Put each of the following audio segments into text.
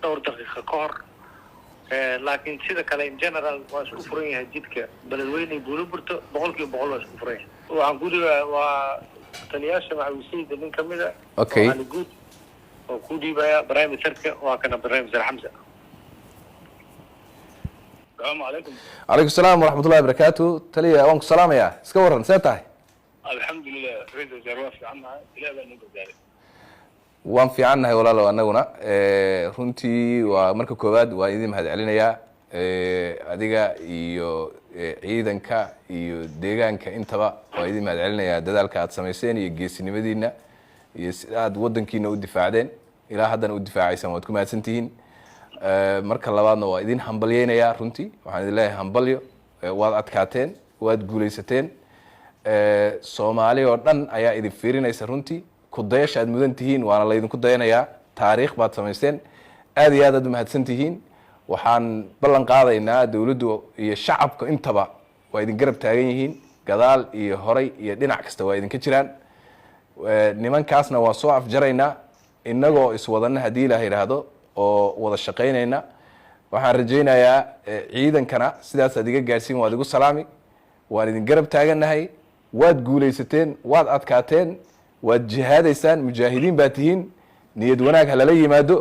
دور دقيقة كور لكن سيدا كلا إن جنرال واسكو فرين هجيتك بلدوين يقولوا برتو بقولك بقول واسكو فرين وعنقولي وتلياشة مع وسيد اللي نكمله أوكي وعنقود وكودي بيا برايم تركة وكان برايم زر حمزة. السلام عليكم. عليكم السلام ورحمة الله وبركاته. تلي وانك السلام يا سكورن سيتاي. الحمد لله ريد الجروف عنها إلى أن نقول ذلك. waan fiicannahay walaalow annaguna runtii waa marka koowaad waa idin mahad celinayaa adiga iyo ciidanka iyo deegaanka intaba waa idin mahad celinayaa dadaalka aad samayseen iyo geesinimadiina iyo sida aad wadankiina u difaacdeen ilaa haddana u difaacaysan waad ku mahadsantihiin marka labaadna waa idin hambalyeynayaa runtii waxaan idin leeyahay hambalyo waad adkaateen waad guulaysateen Soomaali oo dhan ayaa idin fiirinaysa runtii kudayasha aad mudan tihiin waana la idinku dayanayaa taariikh baad samaysteen aad iyo aad mahadsan tihiin waxaan ballan qaadaynaa dawladdu iyo shacabka intaba waa idin garab taagan yihiin gadaal iyo horay iyo dhinac kasta waa idinka jiraan nimankaasna waa soo afjaraynaa inagoo iswadana hadii la yiraahdo oo wada shaqeynayna waxaan rajaynayaa ciidankana sidaas aad iga gaarsiin waad igu salaami waan idin garab taaganahay waad guulaysateen waad adkaateen waad jihaadaysaan mujaahidiin baa tihiin niyad wanaag halala yimaado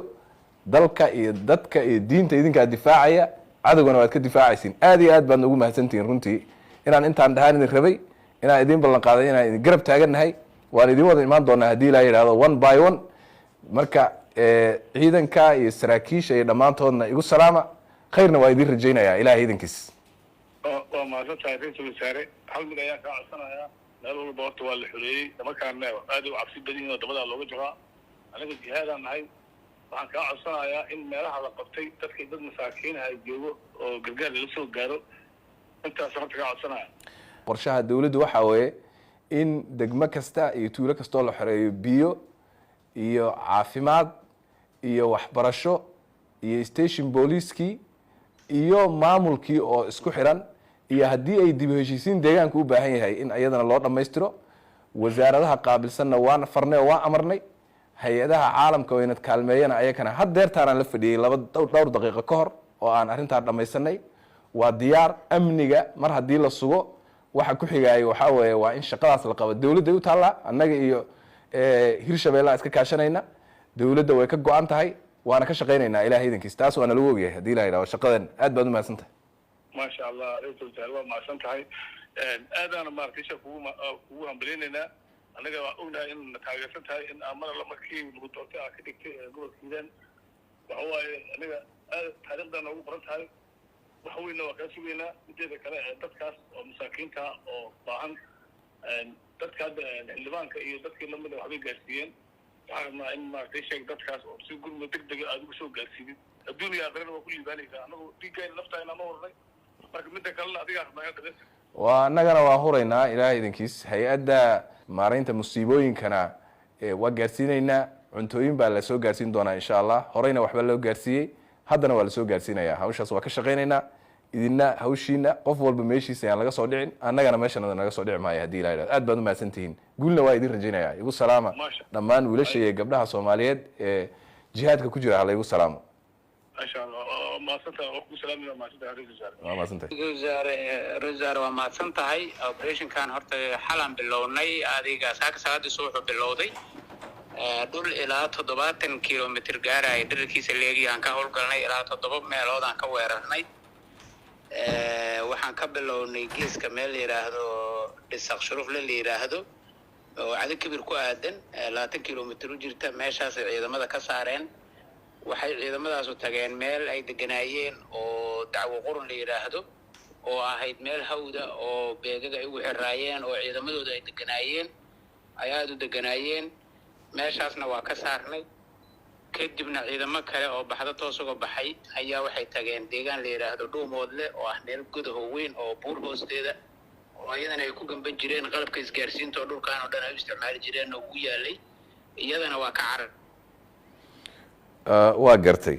dalka iyo dadka iyo diinta idinkaa difaacaya cadowgana waad ka difaacaysiin aad iyo aad baad noogu mahadsantihiin runtii inaan intaan dhahaan idin rabay inaan idin ballan qaaday inaan idin garab taaganahay waan idin wada imaan doonaa haddii la yidhaahdo one by one marka ciidanka iyo saraakiisha iyo dhammaantoodna igu salaama khayrna waa idin rajaynayaa ilaahay idinkiis waa mahadsantahay ra-iisul wasaare hal mid ayaan kaa codsanayaa meel walba horta waa la xoreeyey markaana aad u cabsi badan yihiin oo dabadaa looga jiraa anaga jihaadaan nahay waxaan kaa codsanayaa in meelaha la qabtay dadkii dad masaakiin ay joogo oo gargaar lala soo gaaro intaas horta kaa codsanaya qorshaha dawladdu waxaa weeye in degmo kasta iyo tuulo kastoo la xoreeyo biyo iyo caafimaad iyo waxbarasho iyo station booliiskii iyo maamulkii oo isku xiran iyo haddii ay dib u heshiisiin deegaanka u baahan yahay in ayadana loo dhammaystiro wasaaradaha qaabilsanna waan farnay oo waan amarnay hay-adaha caalamka oo inad kaalmeeyana ayakana haddeertaanaan la fadhiyey dhowr daqiiqo ka hor oo aan arrintaa dhammaysanay waa diyaar amniga mar haddii la sugo waxa ku xigaayo waxaa weeye waa in shaqadaas la qabo dawladday u taallaa annaga iyo hirshabeellaa iska kaashanayna dawladda way ka go-an tahay waana ka shaqaynaynaa ilahay idankiis taas waana lagu ogyahay haddii la yidhahdo shaqadan aad baad u mahadsan tahay ما شاء الله رئيس الوزراء ما سنتهي أنا ما أرتيش كوه هم بليننا أنا جا أقولنا إن تاجرتها إن أمر لما كي نقطة أكيد نقول كذا وهو أنا تاريخ ده نقول برتها وهو إنه كاسوينا بدي ذكر تذكر مساكين كا أو طعن تذكر اللي بان كي تذكر لما ده حبي جالسين فأنا إن ما أرتيش تذكر وسيقول متقدر أدوك شو جالسين الدنيا غير ما كل ذلك أنا تيجي نفتح أنا ما ورني waa annagana waa huraynaa ilaahay idinkiis hay-adda maaraynta musiibooyinkana waa gaarsiinaynaa cuntooyin baa la soo gaarsiin doonaa insha allah horeyna waxba loo gaarsiiyey haddana waa la soo gaarsiinayaa hawshaas waa ka shaqaynaynaa idinna hawshiina qof walba meeshiisa ayaan laga soo dhicin annagana meeshanada naga soo dhici maayo haddii la yidhahdo aad baad u mahadsan tihiin guulna waa idin rajaynayaa igu salaama dhammaan wiilasha iyo gabdhaha Soomaaliyeed ee jihaadka ku jira hala igu salaamo ما شاء الله ما سنتها أخو سلامي ما سنتها رجال ما سنتها رجال وما سنتها operation كان هرت حلم باللوني هذه ساك ساعد الصبح باللودي دول إلى 7 كيلومتر جارة يدرك كيس اللي عن كهول قلنا إلى 7 ميلود عن كويرهني وحن كبلوني جيس كمل يراهدو الساق شروف للي يراهدو وعدد كبير كوادن 2 كيلومتر وجرت ماشى إذا ماذا كسرين waxay ciidamadaas u tageen meel ay deganaayeen oo dacwo qoran la yiraahdo oo ahayd meel hawda oo beegaga ay ugu xiraayeen oo ciidamadooda ay deganaayeen ayaad u deganaayeen meeshaasna waa ka saarnay kadibna ciidamo kale oo baxda toos uga baxay ayaa waxay tageen deegaan la yiraahdo Dhuumoodle oo ah meel gudaha weyn oo buur hoosteeda oo ayadana ay ku gamban jireen qalabka isgaarsiinta oo dhulkaan oo dhan ay isticmaali jireen oo ugu yaalay iyadana waa ka carar waa gartay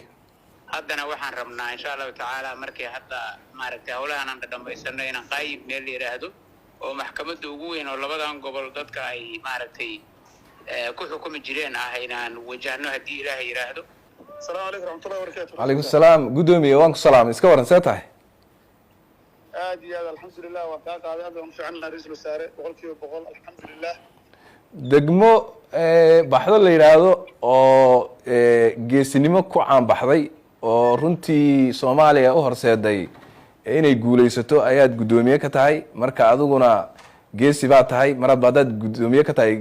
haddana waxaan rabnaa insha Allah taala markii hadda maaragtay hawlahan aan dhamaysanay inaan qayb meel yiraahdo oo maxkamadda ugu weyn oo labadan gobol dadka ay maaragtay ku xukumi jireen ah inaan wajahno hadii Ilaahay yiraahdo السلام عليكم ورحمة الله وبركاته. calaykum salaam guddoomiye waan ku salaamay iska waran see tahay aad iyo aad alxamdulilah waan kaa qaaday aad baan u fiicannaa ra-iisul wasaare boqolkiiba boqol alxamdulilah. degmo baxdo la yidhaahdo oo geesinimo ku caanbaxday oo runtii soomaaliya u horseeday inay guulaysato ayaad guddoomiye ka tahay marka adiguna geesi baa tahay mar hadba haddaad guddoomiye ka tahay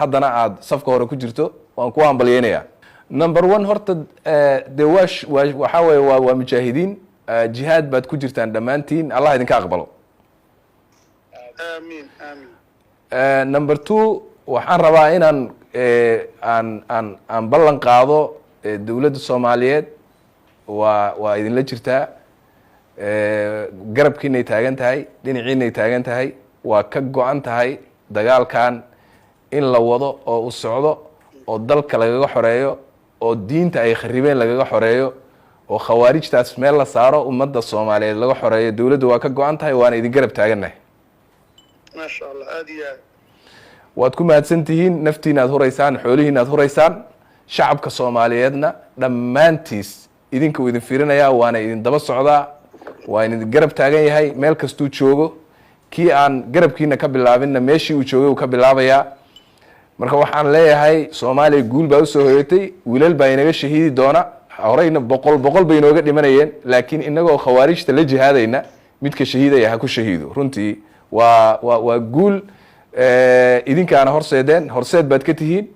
haddana aad safka hore ku jirto waan ku hambalyeynayaa number one horta dee waxaa weeye waa mujaahidiin jihaad baad ku jirtaan dhammaantiin allah idinka aqbalo amiin amiin. number two waxaan rabaa inaan aan ballan qaado dowladda soomaaliyeed waa idinla jirtaa garabkiinay taagan tahay dhinaciinay taagan tahay waa ka go-an tahay dagaalkan in la wado oo u socdo oo dalka lagaga xoreeyo oo diinta ay kharibeen lagaga xoreeyo oo khawaarijtaas meel la saaro ummadda soomaaliyeed laga xoreeyo dowladda waa ka go-an tahay waana idin garab taagannahay maasha allah aad iyo aad waad ku mahadsan tihiin naftiina aad huraysaan xoolihiina aad huraysaan shacabka soomaaliyeedna dhammaantiis idinka uu idin fiirinayaa waana idin daba socdaa waa idin garab taagan yahay meel kastuu joogo kii aan garabkiina ka bilaabinna meeshii uu joogay uu ka bilaabayaa marka waxaan leeyahay soomaaliya guul baa usoo hoyatay wiilal baa inaga shahiidi doona horeyna boqol bay inooga dhimanayeen laakiin inagoo khawaarijta la jihaadayna midka shahiidaya ha ku shahiido runtii waa guul idinkaana horseed baad ka tihiin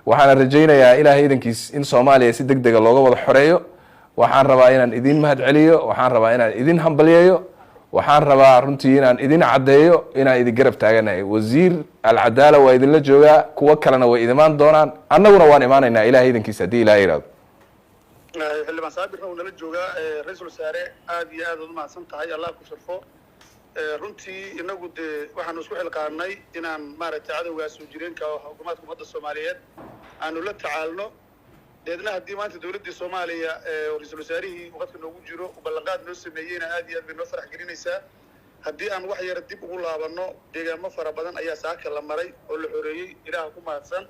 waxaana rajaynayaa ilaahay idankiis in soomaaliya si deg dega looga wada xoreeyo waxaan rabaa inaan idin mahad celiyo waxaan rabaa inaan idin hambalyeeyo waxaan rabaa runtii inaan idin caddeeyo inaan idin garab taaganahay wasiir alcadaala waa idinla joogaa kuwo kalena way idimaan doonaan annaguna waan imaanaynaa ilahay idankiis haddii ilahay yihahdo xildhibaan saabirna uu nala joogaa ra-iisul wasaare aad iyo aad u mahadsan tahay allah ku sharfo runtii inagu dee waxaanu isku xilqaanay inaan maaragtay cadowgaas soo jireenka xukuumaadka ummadda soomaaliyeed aanu la tacaalno deedna haddii maanta dowladdii soomaaliya ra-iisul wasaarihii waqadka noogu jiro uu ballanqaad noo sameeyeyna aad iyo aad bay noo farax gelinaysaa haddii aan wax yara dib ugu laabanno deegaamo fara badan ayaa saaka la maray oo la xoreeyey ilaaha ku mahadsan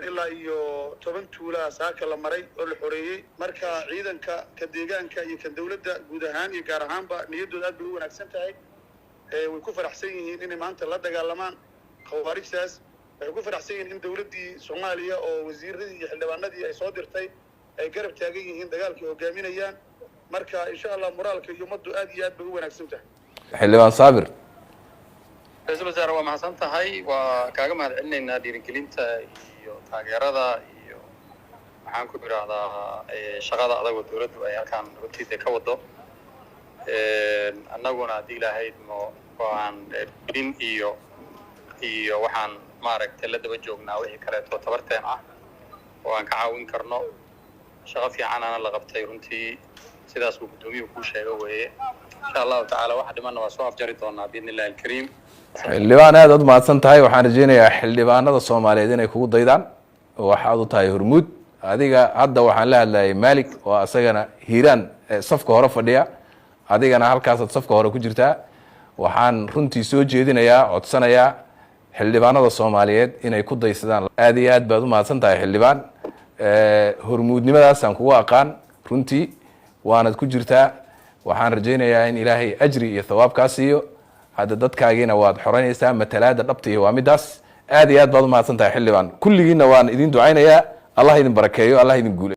ilaa iyo 10 tuulaa saaka la maray oo la xoreeyey marka ciidanka ka deegaanka iyo kan dowladda guud ahaan iyo gaar ahaanba niyaddooda aad bay u wanaagsan tahay way ku faraxsan yihiin inay maanta la dagaalamaan khawaarijtaas waxay ku faraxsan yihiin in dowladdii soomaaliya oo wasiiradii iyo xildhibaanadii ay soo dirtay ay garab taagan yihiin dagaalkii hogaaminayaan marka insha allah moraalka iyo ummaddu aad iyo aad bay u wanaagsan tahay xildhibaan saabir ra-iisul wasaare waa mahadsan tahay waa kaaga mahad celinaynaa dhiirigelinta iyo taageerada iyo waxaan ku idhaahdaa shaqada adagoo dowladdu ay halkaan runtiida ka wado annaguna haddii ilaahayd waan gelin iyo waxaan maaragtay la daba joognaa wixii kaleeto tabarteen ah oo aan ka caawin karno shaqo fiicanana la qabtay runtii sidaas uu guddoomiyuhu kuu sheego weeye insha allahu tacaala waxa dhimanna waa soo afjari doonaa biidni illahi alkariim xildhibaan aad u mahadsan tahay waxaan rajaynayaa xildhibaanada soomaaliyeed inay kugu daydaan waxaad u tahay hormuud adiga hadda waxaan la hadlayay malik oo asagana hiiraan safka hore fadhiya adigana halkaasaad safka hore ku jirtaa waxaan runtii soo jeedinayaa codsanayaa xildhibaanada soomaaliyeed inay ku daysadaan aad iyo aad baad u mahadsan tahay xildhibaan hormuudnimadaasaan kugu aqaan runtii waanad ku jirtaa waxaan rajaynayaa in ilaahay ajri iyo thawaab kaa siiyo hadda dadkaagiina waad xoreynaysaa matalaada dhabtiihi waa midaas aad iyo aad baad u mahadsan tahay xildhibaan kulligiina waan idin ducaynayaa allah idin barakeeyo allah idin guule